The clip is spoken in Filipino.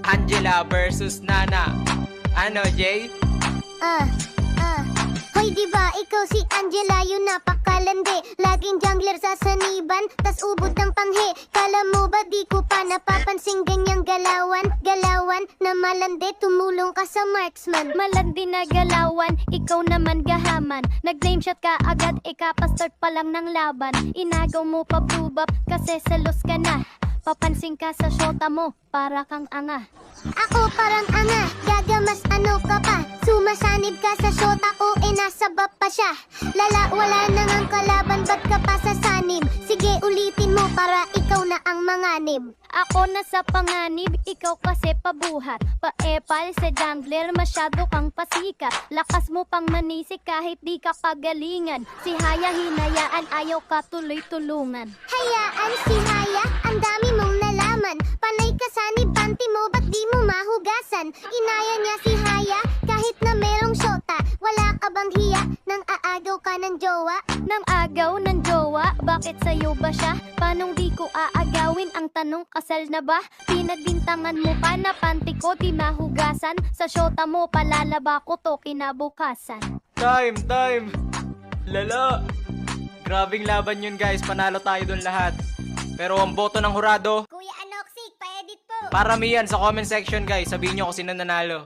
Angela versus Nana. Ano, Jay? Hoy, diba ikaw si Angela, yung napakalandi. Laging jungler sa saniban, tas ubod ng panghe. Kala mo ba di ko pa napapansing ganyang galawan? Galawan na malandi, tumulong ka sa marksman. Malandi na galawan, ikaw naman gahaman. Nag-name shot ka agad, ikapastart pa lang ng laban. Inagaw mo pa bubap kasi selos ka na. Papansin ka sa shota mo, para kang anga. Ako parang anga, gagamas ano ka pa? Sumasanib ka sa shota o nasa bab pa siya. Lala, wala na ngang kalaban, ba't ka pa sa sanib? Sige, ulitin mo para ikaw na ang manganib. Ako na sa panganib, ikaw kasi pabuhat. Paepal sa jungler, masyado kang pasikat. Lakas mo pang manisik kahit di ka pagalingan. Si Haya hinayaan, ayaw ka tuloy-tulungan. Hayaan si Haya, ang dami mong nalaman. Panay ka sanib, panty mo, ba't di mo mahugasan? Inaya niya si Haya, kahit na merong shota. Wala ka bang hiya nang aagaw ka ng jowa? Nang agaw ng jowa, bakit sa'yo ba siya? Panong di ko aagawin ang tanong, kasal na ba? Pinagbintangan mo pa na panty ko di mahugasan. Sa shota mo palalaba ko to kinabukasan. Time! Lala! Grabing laban yun, guys. Panalo tayo dun lahat. Pero ang boto ng hurado, Kuya Anoxig, pa-edit po. paramihan sa comment section, guys. Sabihin nyo kung sino nanalo.